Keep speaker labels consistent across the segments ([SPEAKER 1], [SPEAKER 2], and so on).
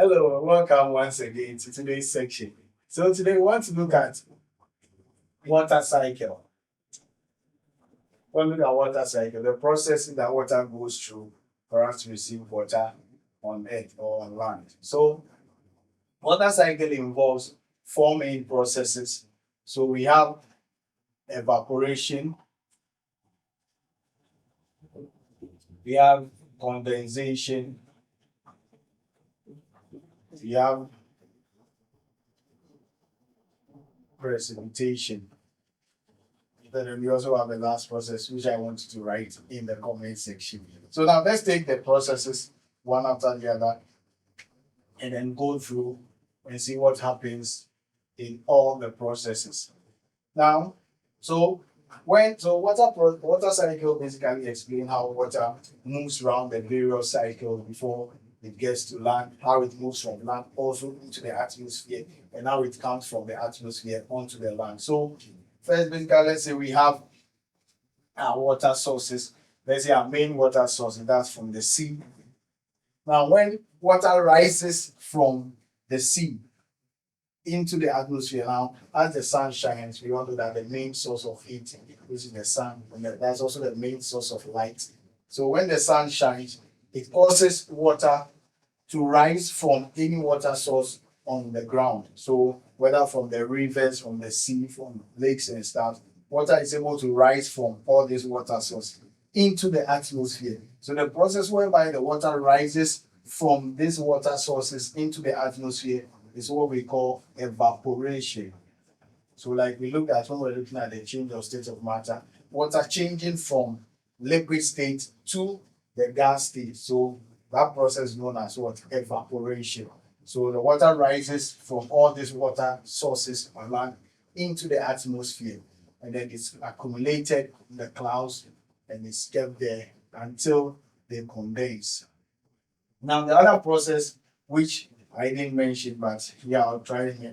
[SPEAKER 1] Hello, welcome once again to today's section. So today we want to look at water cycle. We'll look at water cycle, the processing that water goes through for us to receive water on earth or on land. So water cycle involves four main processes. So we have evaporation, we have condensation, we have precipitation. Then we also have the last process, which I want you to write in the comment section. So now let's take the processes one after the other and then go through and see what happens in all the processes. Now, water cycle basically explain how water moves around the various cycles before it gets to land, how it moves from land also into the atmosphere, and how it comes from the atmosphere onto the land. So first, basically, let's say we have our water sources. Let's say our main water source, and that's from the sea. Now, when water rises from the sea into the atmosphere, now as the sun shines, we all know that the main source of heat, which is the sun, and that's also the main source of light. So when the sun shines, it causes water to rise from any water source on the ground. So whether from the rivers, from the sea, from lakes and stuff, water is able to rise from all these water sources into the atmosphere. So the process whereby the water rises from these water sources into the atmosphere is what we call evaporation. So like we looked at when we're looking at the change of state of matter, water changing from liquid state to the gas state. So that process is known as what? Evaporation. So the water rises from all these water sources on land into the atmosphere, and then it's accumulated in the clouds and it's kept there until they condense. Now the other process which I didn't mention, but yeah,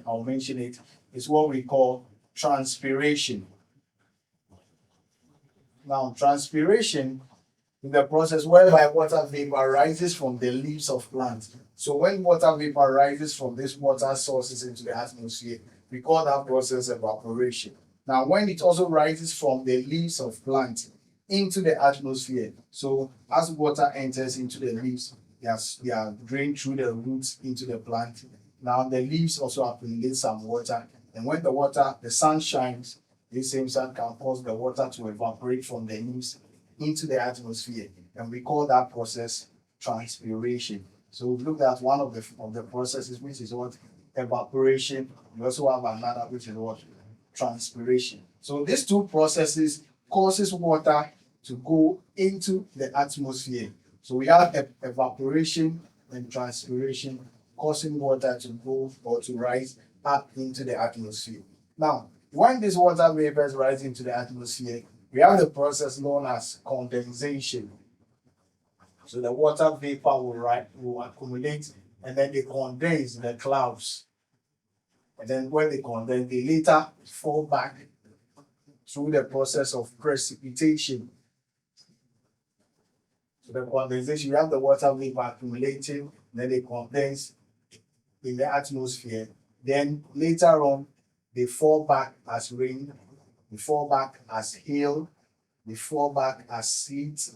[SPEAKER 1] I'll mention it, is what we call transpiration. Now transpiration is the process whereby water vapor rises from the leaves of plants. So when water vapor rises from these water sources into the atmosphere, we call that process evaporation. Now when it also rises from the leaves of plants into the atmosphere, so as water enters into the leaves, they are drained through the roots into the plant. Now the leaves also accumulate some water, and when the sun shines, this same sun can cause the water to evaporate from the leaves into the atmosphere, and we call that process transpiration. So we've looked at one of the processes, which is what? Evaporation. We also have another, which is what? Transpiration. So these two processes causes water to go into the atmosphere. So we have evaporation and transpiration causing water to go or to rise up into the atmosphere. Now, when this water vapors rise into the atmosphere, we have the process known as condensation. So the water vapor will accumulate, and then they condense in the clouds. And then when they condense, they later fall back through the process of precipitation. So the condensation, you have the water vapor accumulating, then they condense in the atmosphere. Then later on, they fall back as rain, they fall back as hail, they fall back as sleet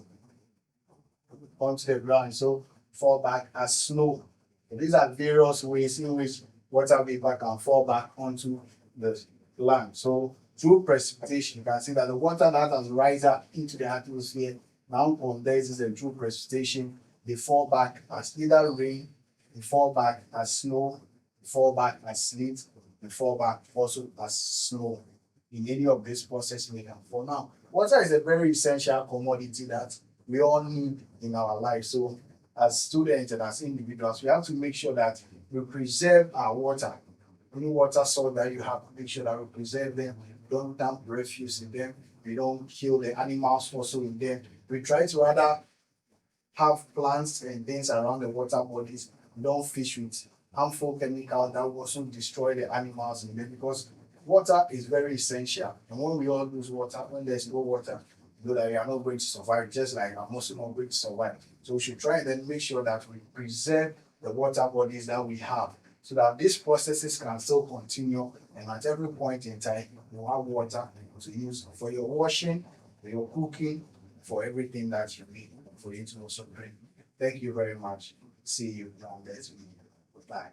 [SPEAKER 1] onto the ground, so fall back as snow. So these are various ways in which water vapor can fall back onto the land. So through precipitation, you can see that the water that has risen up into the atmosphere now condenses, and through precipitation, they fall back as either rain, they fall back as snow, they fall back as sleet, they fall back also as snow. In any of these processes we can fall. Now, water is a very essential commodity that we all need in our life. So as students and as individuals, we have to make sure that we preserve our water. Any water source that you have, make sure that we preserve them. We don't dump refuse in them. We don't kill the animals also in them. We try to rather have plants and things around the water bodies. We don't fish with harmful chemicals that will also destroy the animals in them, because water is very essential. And when we all lose water, when there's no water, you know that we are not going to survive, just like I'm also not going to survive. So we should try and then make sure that we preserve the water bodies that we have, so that these processes can still continue, and at every point in time you have water to use for your washing, for your cooking, for everything that you need for you to also drink. Thank you very much. See you around this week. Goodbye.